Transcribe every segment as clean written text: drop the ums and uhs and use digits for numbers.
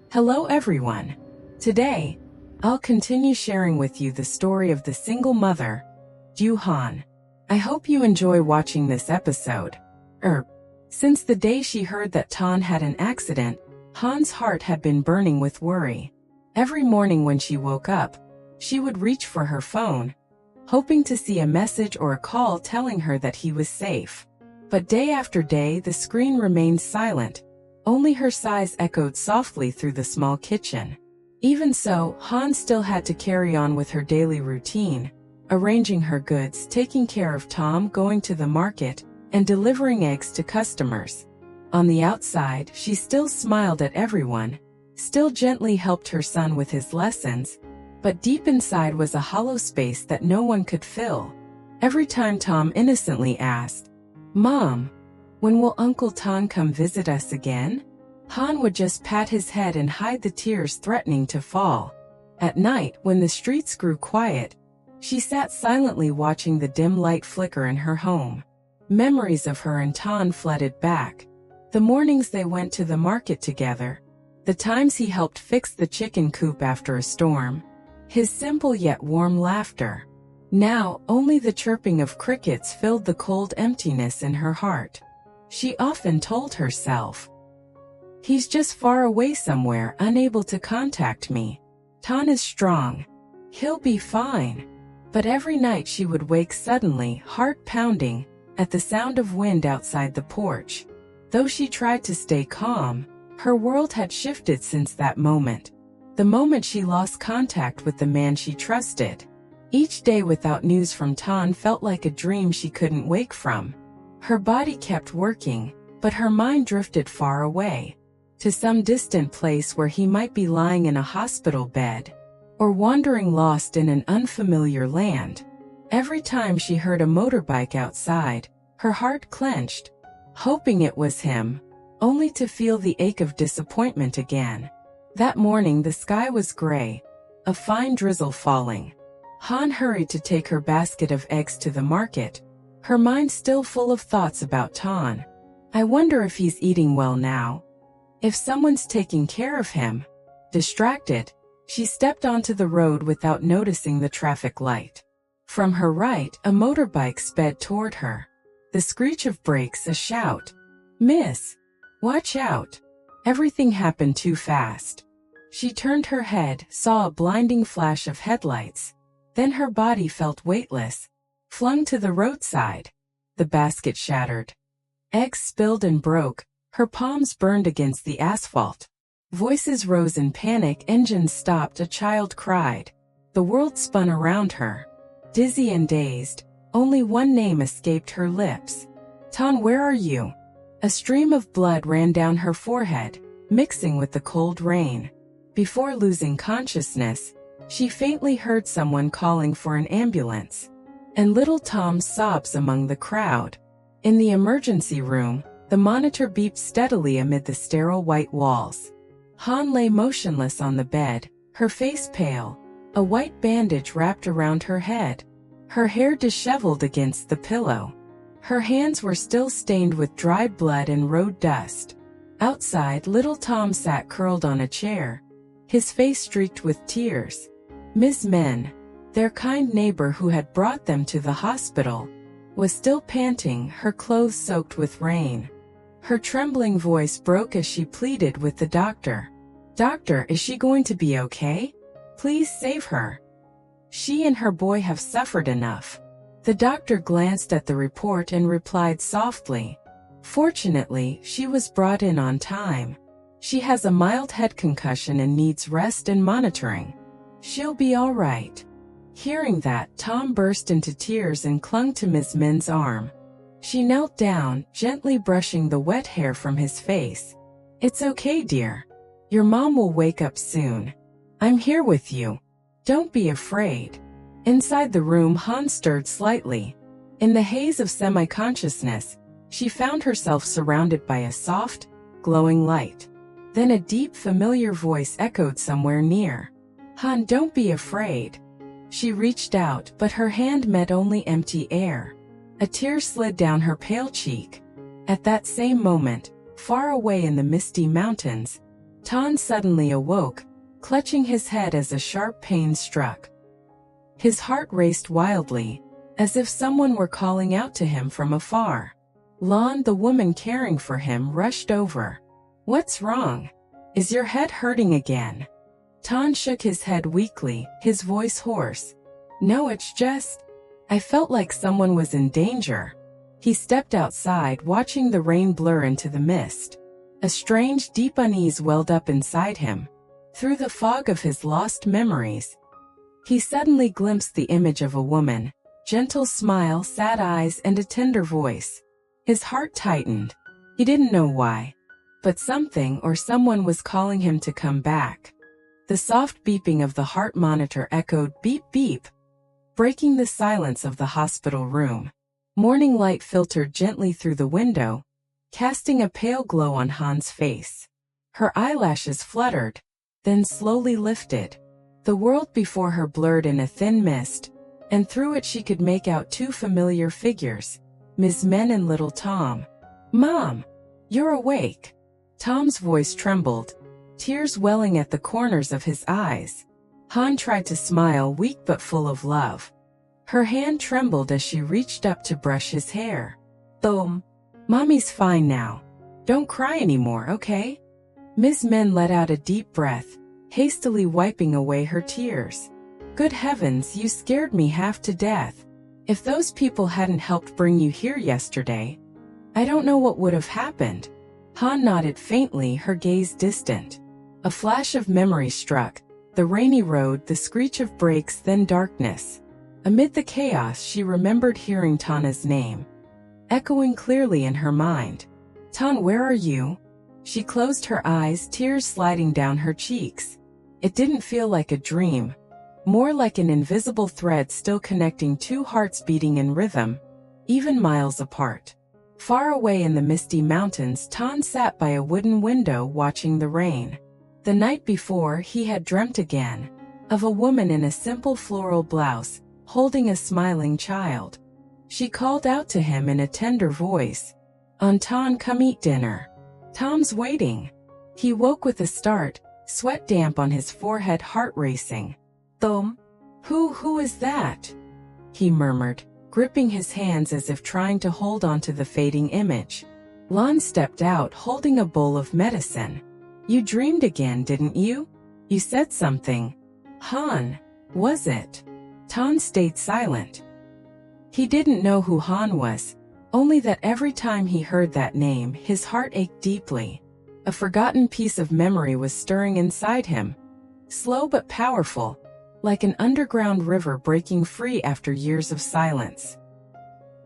Hello everyone. Today, I'll continue sharing with you the story of the single mother, Diệu Hân. I hope you enjoy watching this episode. Since the day she heard that Tan had an accident, Hân's heart had been burning with worry. Every morning when she woke up, she would reach for her phone, hoping to see a message or a call telling her that he was safe. But day after day the screen remained silent. Only her sighs echoed softly through the small kitchen. Even so, Hân still had to carry on with her daily routine, arranging her goods, taking care of Tom, going to the market, and delivering eggs to customers. On the outside, she still smiled at everyone, still gently helped her son with his lessons, but deep inside was a hollow space that no one could fill. Every time Tom innocently asked, "Mom, when will Uncle Tan come visit us again?" Hân would just pat his head and hide the tears threatening to fall. At night, when the streets grew quiet, she sat silently watching the dim light flicker in her home. Memories of her and Tan flooded back. The mornings they went to the market together, the times he helped fix the chicken coop after a storm, his simple yet warm laughter. Now, only the chirping of crickets filled the cold emptiness in her heart. She often told herself, "He's just far away somewhere, unable to contact me. Tan is strong. He'll be fine." But every night she would wake suddenly, heart pounding, at the sound of wind outside the porch. Though she tried to stay calm, her world had shifted since that moment. The moment she lost contact with the man she trusted. Each day without news from Tan felt like a dream she couldn't wake from. Her body kept working, but her mind drifted far away, to some distant place where he might be lying in a hospital bed, or wandering lost in an unfamiliar land. Every time she heard a motorbike outside, her heart clenched, hoping it was him, only to feel the ache of disappointment again. That morning the sky was gray, a fine drizzle falling. Hân hurried to take her basket of eggs to the market, her mind still full of thoughts about Tan. I wonder if he's eating well now. If someone's taking care of him. Distracted, she stepped onto the road without noticing the traffic light. From her right, a motorbike sped toward her. The screech of brakes, a shout. "Miss! Watch out!" Everything happened too fast. She turned her head, saw a blinding flash of headlights. Then her body felt weightless, flung to the roadside. The basket shattered. Eggs spilled and broke, her palms burned against the asphalt. Voices rose in panic, engines stopped, a child cried. The world spun around her. Dizzy and dazed, only one name escaped her lips. "Tan, where are you?" A stream of blood ran down her forehead, mixing with the cold rain. Before losing consciousness, she faintly heard someone calling for an ambulance, and little Tom's sobs among the crowd. In the emergency room, the monitor beeped steadily amid the sterile white walls. Hân lay motionless on the bed, her face pale, a white bandage wrapped around her head, her hair disheveled against the pillow. Her hands were still stained with dried blood and road dust. Outside, little Tom sat curled on a chair, his face streaked with tears. Miss Men, their kind neighbor who had brought them to the hospital, was still panting, her clothes soaked with rain. Her trembling voice broke as she pleaded with the doctor. "Doctor, is she going to be okay? Please save her. She and her boy have suffered enough." The doctor glanced at the report and replied softly, "Fortunately, she was brought in on time. She has a mild head concussion and needs rest and monitoring. She'll be all right." Hearing that, Tom burst into tears and clung to Miss Min's arm. She knelt down, gently brushing the wet hair from his face. "It's okay, dear. Your mom will wake up soon. I'm here with you. Don't be afraid." Inside the room, Hân stirred slightly. In the haze of semi-consciousness, she found herself surrounded by a soft, glowing light. Then a deep, familiar voice echoed somewhere near. "Hân, don't be afraid." She reached out, but her hand met only empty air. A tear slid down her pale cheek. At that same moment, far away in the misty mountains, Ton suddenly awoke, clutching his head as a sharp pain struck. His heart raced wildly, as if someone were calling out to him from afar. Lan, the woman caring for him, rushed over. "What's wrong? Is your head hurting again?" Ton shook his head weakly, his voice hoarse. "No, it's just, I felt like someone was in danger." He stepped outside, watching the rain blur into the mist. A strange, deep unease welled up inside him. Through the fog of his lost memories, he suddenly glimpsed the image of a woman, gentle smile, sad eyes, and a tender voice. His heart tightened. He didn't know why, but something or someone was calling him to come back. The soft beeping of the heart monitor echoed beep beep, breaking the silence of the hospital room. Morning light filtered gently through the window, casting a pale glow on Han's face. Her eyelashes fluttered, then slowly lifted. The world before her blurred in a thin mist, and through it she could make out two familiar figures, Ms. Men and little Tom. "Mom, you're awake." Tom's voice trembled, tears welling at the corners of his eyes. Han tried to smile, weak but full of love. Her hand trembled as she reached up to brush his hair. "Tom, Mommy's fine now. Don't cry anymore, okay?" Ms. Men let out a deep breath, hastily wiping away her tears. "Good heavens, you scared me half to death. If those people hadn't helped bring you here yesterday, I don't know what would have happened." Han nodded faintly, her gaze distant. A flash of memory struck, the rainy road, the screech of brakes, then darkness. Amid the chaos, she remembered hearing Tana's name, echoing clearly in her mind. "Tan, where are you?" She closed her eyes, tears sliding down her cheeks. It didn't feel like a dream, more like an invisible thread still connecting two hearts beating in rhythm, even miles apart. Far away in the misty mountains, Tan sat by a wooden window watching the rain. The night before, he had dreamt again, of a woman in a simple floral blouse, holding a smiling child. She called out to him in a tender voice, "Anton, come eat dinner. Tom's waiting." He woke with a start, sweat damp on his forehead, heart racing. "Tom? Who is that?" he murmured, gripping his hands as if trying to hold on to the fading image. Lan stepped out, holding a bowl of medicine. "You dreamed again, didn't you? You said something." "Han, was it?" Tan stayed silent. He didn't know who Han was, only that every time he heard that name, his heart ached deeply. A forgotten piece of memory was stirring inside him, slow but powerful, like an underground river breaking free after years of silence.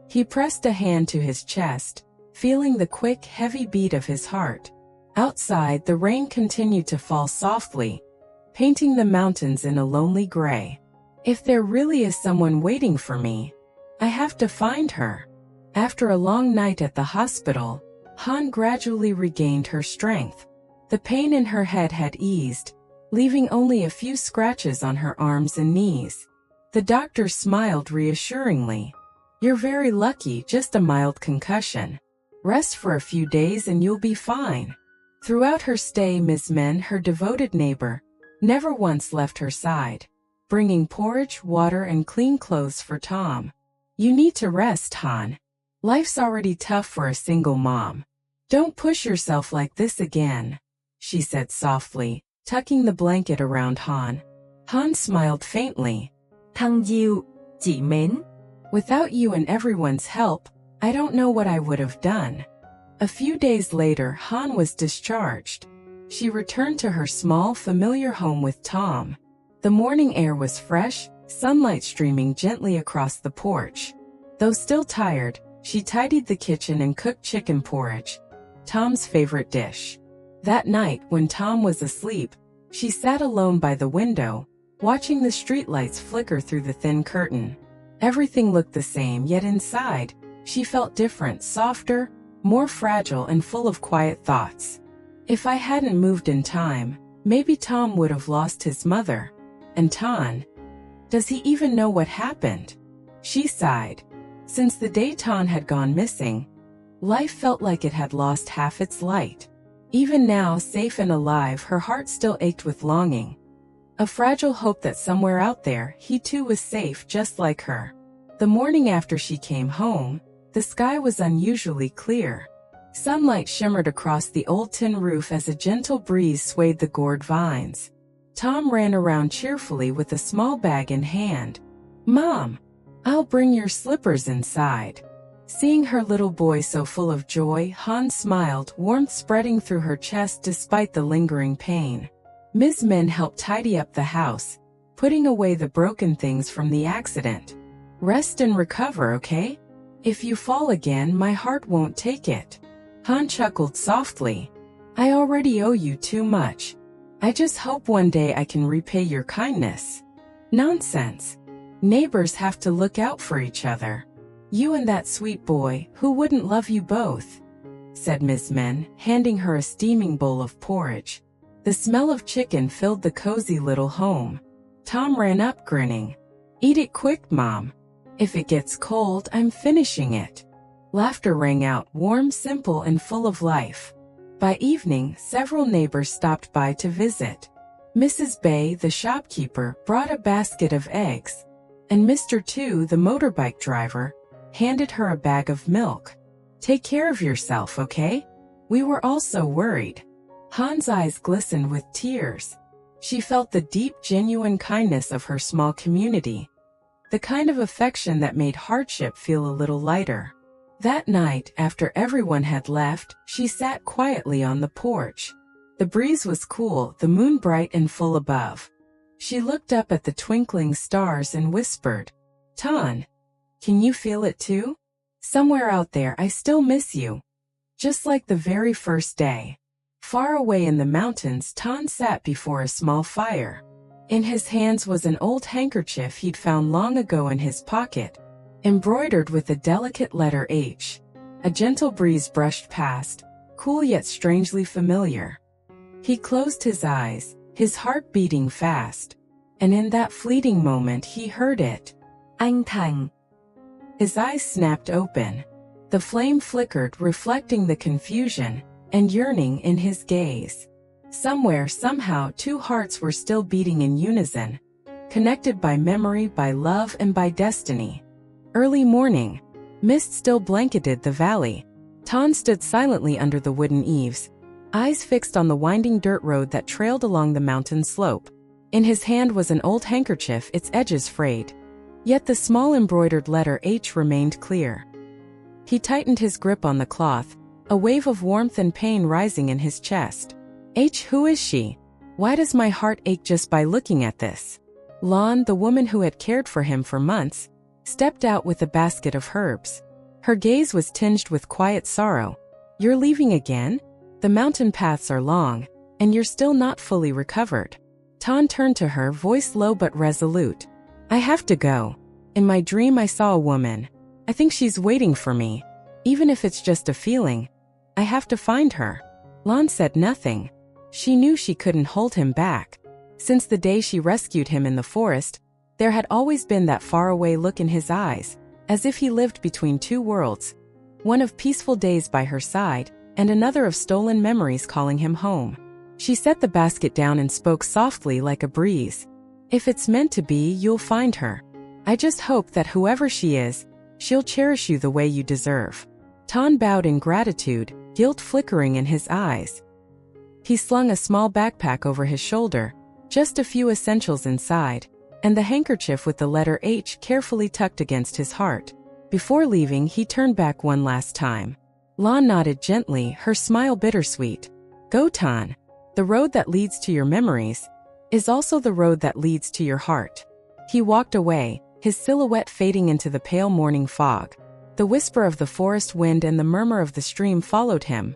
He pressed a hand to his chest, feeling the quick, heavy beat of his heart. Outside, the rain continued to fall softly, painting the mountains in a lonely gray. "If there really is someone waiting for me, I have to find her." After a long night at the hospital, Han gradually regained her strength. The pain in her head had eased, leaving only a few scratches on her arms and knees. The doctor smiled reassuringly. "You're very lucky, just a mild concussion. Rest for a few days and you'll be fine." Throughout her stay, Ms. Men, her devoted neighbor, never once left her side, bringing porridge, water, and clean clothes for Tom. "You need to rest, Han. Life's already tough for a single mom. Don't push yourself like this again," she said softly, tucking the blanket around Han. Han smiled faintly. "Thằng Diệu, chị mến. Without you and everyone's help, I don't know what I would have done." A few days later, Han was discharged. She returned to her small, familiar home with Tom. The morning air was fresh, sunlight streaming gently across the porch. Though still tired, she tidied the kitchen and cooked chicken porridge, Tom's favorite dish. That night, when Tom was asleep, she sat alone by the window, watching the streetlights flicker through the thin curtain. Everything looked the same, yet inside, she felt different, softer, more fragile, and full of quiet thoughts. If I hadn't moved in time, maybe Tom would have lost his mother. And Tan? Does he even know what happened? She sighed. Since the day Tan had gone missing, life felt like it had lost half its light. Even now, safe and alive, her heart still ached with longing. A fragile hope that somewhere out there, he too was safe just like her. The morning after she came home, the sky was unusually clear. Sunlight shimmered across the old tin roof as a gentle breeze swayed the gourd vines. Tom ran around cheerfully with a small bag in hand. "Mom, I'll bring your slippers inside." Seeing her little boy so full of joy, Han smiled, warmth spreading through her chest despite the lingering pain. Ms. Min helped tidy up the house, putting away the broken things from the accident. "Rest and recover, okay? If you fall again, my heart won't take it." Han chuckled softly. "I already owe you too much. I just hope one day I can repay your kindness." "Nonsense. Neighbors have to look out for each other. You and that sweet boy, who wouldn't love you both?" said Ms. Min, handing her a steaming bowl of porridge. The smell of chicken filled the cozy little home. Tom ran up grinning. "Eat it quick, Mom. If it gets cold, I'm finishing it." Laughter rang out, warm, simple, and full of life. By evening, several neighbors stopped by to visit. Mrs. Bay, the shopkeeper, brought a basket of eggs, and Mr. Tu, the motorbike driver, handed her a bag of milk. "Take care of yourself, okay? We were all so worried." Han's eyes glistened with tears. She felt the deep, genuine kindness of her small community, the kind of affection that made hardship feel a little lighter. That night, after everyone had left, she sat quietly on the porch. The breeze was cool, the moon bright and full above. She looked up at the twinkling stars and whispered, "Ton, can you feel it too? Somewhere out there I still miss you." Just like the very first day. Far away in the mountains, Ton sat before a small fire. In his hands was an old handkerchief he'd found long ago in his pocket, embroidered with the delicate letter H. A gentle breeze brushed past, cool yet strangely familiar. He closed his eyes, his heart beating fast, and in that fleeting moment he heard it. "Anh Thành." His eyes snapped open. The flame flickered, reflecting the confusion and yearning in his gaze. Somewhere, somehow, two hearts were still beating in unison, connected by memory, by love, and by destiny. Early morning. Mist still blanketed the valley. Ton stood silently under the wooden eaves, eyes fixed on the winding dirt road that trailed along the mountain slope. In his hand was an old handkerchief, its edges frayed. Yet the small embroidered letter H remained clear. He tightened his grip on the cloth, a wave of warmth and pain rising in his chest. "H, who is she? Why does my heart ache just by looking at this?" Lan, the woman who had cared for him for months, stepped out with a basket of herbs. Her gaze was tinged with quiet sorrow. "You're leaving again? The mountain paths are long, and you're still not fully recovered." Ton turned to her, voice low but resolute. "I have to go. In my dream I saw a woman. I think she's waiting for me. Even if it's just a feeling, I have to find her." Lan said nothing. She knew she couldn't hold him back. Since the day she rescued him in the forest, there had always been that faraway look in his eyes, as if he lived between two worlds, one of peaceful days by her side, and another of stolen memories calling him home. She set the basket down and spoke softly like a breeze. "If it's meant to be, you'll find her. I just hope that whoever she is, she'll cherish you the way you deserve." Ton bowed in gratitude, guilt flickering in his eyes. He slung a small backpack over his shoulder, just a few essentials inside, and the handkerchief with the letter H carefully tucked against his heart. Before leaving, he turned back one last time. Lan nodded gently, her smile bittersweet. "Go, Ton. The road that leads to your memories is also the road that leads to your heart." He walked away, his silhouette fading into the pale morning fog. The whisper of the forest wind and the murmur of the stream followed him,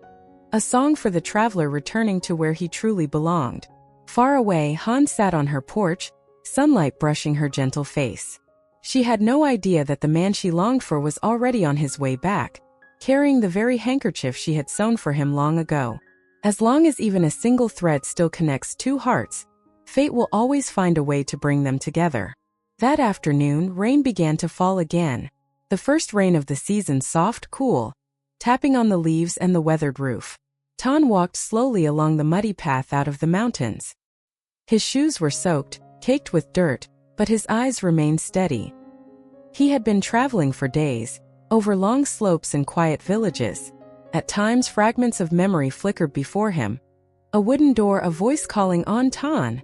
a song for the traveler returning to where he truly belonged. Far away, Han sat on her porch, sunlight brushing her gentle face. She had no idea that the man she longed for was already on his way back, carrying the very handkerchief she had sewn for him long ago. As long as even a single thread still connects two hearts, fate will always find a way to bring them together. That afternoon, rain began to fall again. The first rain of the season, soft, cool, tapping on the leaves and the weathered roof. Tan walked slowly along the muddy path out of the mountains. His shoes were soaked, caked with dirt, but his eyes remained steady. He had been traveling for days, over long slopes and quiet villages. At times fragments of memory flickered before him. A wooden door, a voice calling on Tan.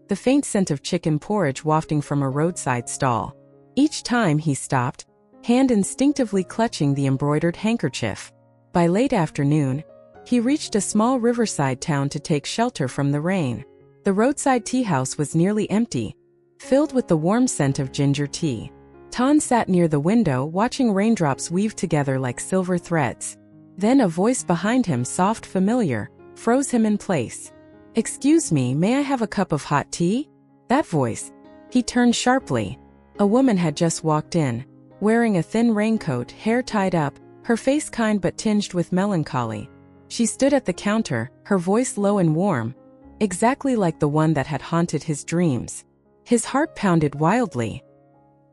The faint scent of chicken porridge wafting from a roadside stall. Each time he stopped, hand instinctively clutching the embroidered handkerchief. By late afternoon, he reached a small riverside town to take shelter from the rain. The roadside tea house was nearly empty, filled with the warm scent of ginger tea. Tan sat near the window watching raindrops weave together like silver threads. Then a voice behind him, soft, familiar, froze him in place. "Excuse me, may I have a cup of hot tea?" That voice. He turned sharply. A woman had just walked in, wearing a thin raincoat, hair tied up, her face kind but tinged with melancholy. She stood at the counter, her voice low and warm, exactly like the one that had haunted his dreams. His heart pounded wildly.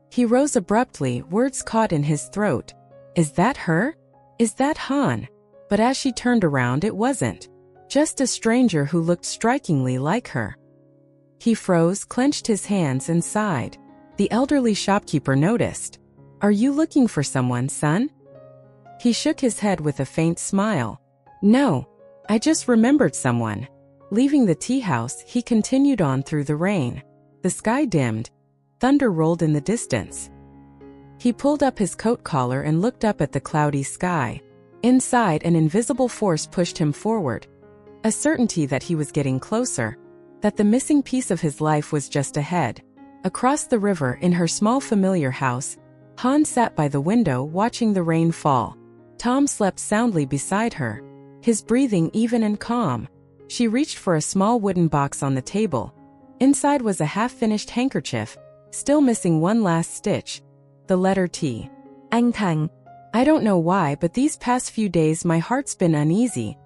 He rose abruptly, words caught in his throat. Is that her? Is that Han? But as she turned around, it wasn't. Just a stranger who looked strikingly like her. He froze, clenched his hands, and sighed. The elderly shopkeeper noticed. "Are you looking for someone, son?" He shook his head with a faint smile. "No, I just remembered someone." Leaving the tea house, he continued on through the rain. The sky dimmed. Thunder rolled in the distance. He pulled up his coat collar and looked up at the cloudy sky. Inside, an invisible force pushed him forward. A certainty that he was getting closer, that the missing piece of his life was just ahead. Across the river, in her small familiar house, Han sat by the window watching the rain fall. Tom slept soundly beside her, his breathing even and calm. She reached for a small wooden box on the table. Inside was a half-finished handkerchief, still missing one last stitch. The letter T. Anh Thành. I don't know why, but these past few days my heart's been uneasy,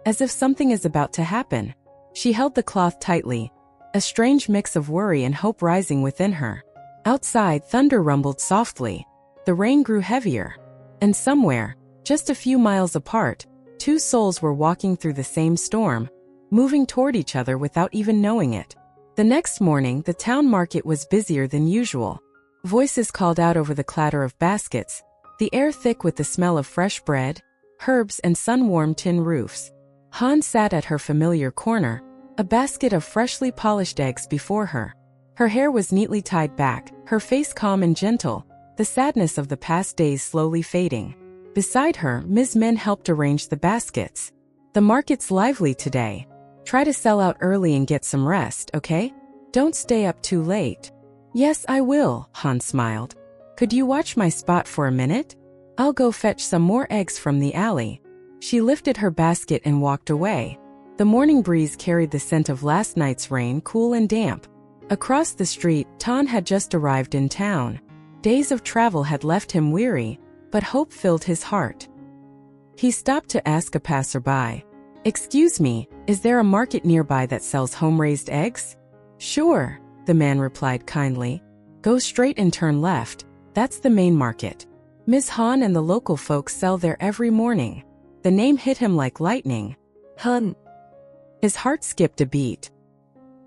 as if something is about to happen. She held the cloth tightly, a strange mix of worry and hope rising within her. Outside, thunder rumbled softly. The rain grew heavier. And somewhere, just a few miles apart, two souls were walking through the same storm, moving toward each other without even knowing it. The next morning, the town market was busier than usual. Voices called out over the clatter of baskets, the air thick with the smell of fresh bread, herbs, and sun-warmed tin roofs. Han sat at her familiar corner, a basket of freshly polished eggs before her. Her hair was neatly tied back, her face calm and gentle, the sadness of the past days slowly fading. Beside her, Ms. Min helped arrange the baskets. The market's lively today. Try to sell out early and get some rest, okay? Don't stay up too late. Yes, I will, Han smiled. Could you watch my spot for a minute? I'll go fetch some more eggs from the alley. She lifted her basket and walked away. The morning breeze carried the scent of last night's rain, cool and damp. Across the street, Tan had just arrived in town. Days of travel had left him weary, but hope filled his heart. He stopped to ask a passerby, "Excuse me, is there a market nearby that sells home-raised eggs?" "Sure," the man replied kindly. "Go straight and turn left. That's the main market. Ms. Han and the local folks sell there every morning." The name hit him like lightning. Hân. His heart skipped a beat.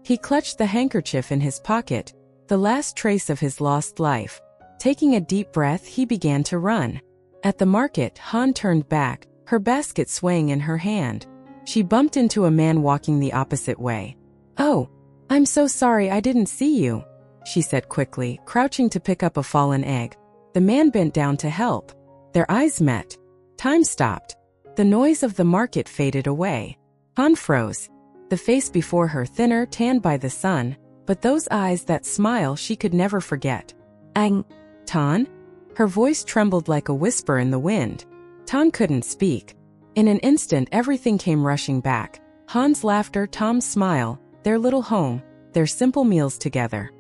He clutched the handkerchief in his pocket, the last trace of his lost life. Taking a deep breath, he began to run. At the market, Han turned back, her basket swaying in her hand. She bumped into a man walking the opposite way. "Oh, I'm so sorry, I didn't see you," she said quickly, crouching to pick up a fallen egg. The man bent down to help. Their eyes met. Time stopped. The noise of the market faded away. Han froze. The face before her thinner, tanned by the sun, but those eyes, that smile, she could never forget. "Anh Tan?" Her voice trembled like a whisper in the wind. Tan couldn't speak. In an instant, everything came rushing back. Han's laughter, Tom's smile, their little home, their simple meals together.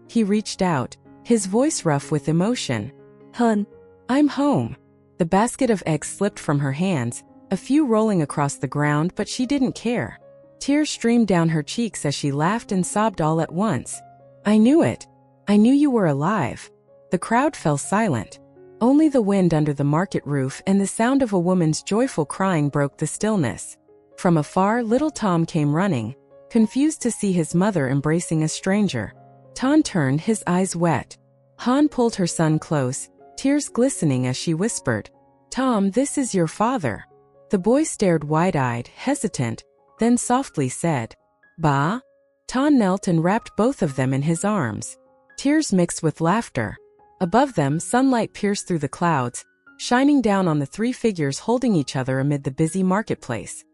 He reached out, his voice rough with emotion. "Hân, I'm home." The basket of eggs slipped from her hands, a few rolling across the ground, but she didn't care. Tears streamed down her cheeks as she laughed and sobbed all at once. "I knew it. I knew you were alive." The crowd fell silent. Only the wind under the market roof and the sound of a woman's joyful crying broke the stillness. From afar, little Tom came running, confused to see his mother embracing a stranger. Tom turned, his eyes wet. Hân pulled her son close, tears glistening as she whispered, "Tom, this is your father." The boy stared wide-eyed, hesitant, then softly said, "Ba?" Tom knelt and wrapped both of them in his arms. Tears mixed with laughter. Above them, sunlight pierced through the clouds, shining down on the three figures holding each other amid the busy marketplace.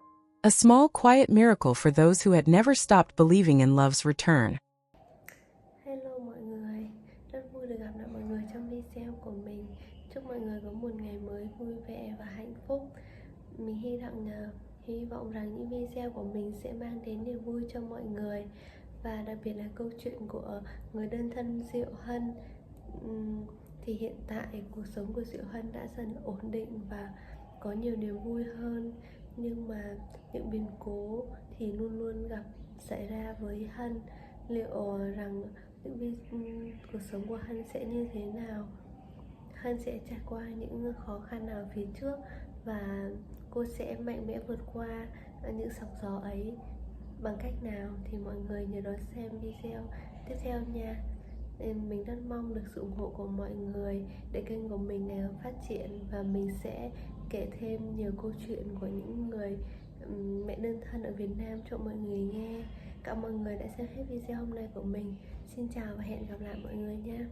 A small, quiet miracle for those who had never stopped believing in love's return. Hello mọi người, rất vui được gặp lại mọi người trong video của mình. Chúc mọi người có một ngày mới vui vẻ và hạnh phúc. Mình hy vọng rằng những video của mình sẽ mang đến niềm vui cho mọi người. Và đặc biệt là câu chuyện của người đơn thân Diệu Hân. Thì hiện tại cuộc sống của Diệu Hân đã dần ổn định và có nhiều niềm vui hơn. Nhưng mà những biến cố thì luôn luôn xảy ra với Hân. Liệu rằng cuộc sống của Hân sẽ như thế nào? Hân sẽ trải qua những khó khăn nào phía trước và cô sẽ mạnh mẽ vượt qua những sóng gió ấy bằng cách nào? Thì mọi người nhớ đón xem video tiếp theo nha. Mình rất mong được sự ủng hộ của mọi người để kênh của mình ngày càng phát triển, và mình sẽ kể thêm nhiều câu chuyện của những người mẹ đơn thân ở Việt Nam cho mọi người nghe. Cảm ơn mọi người đã xem hết video hôm nay của mình. Xin chào và hẹn gặp lại mọi người nha.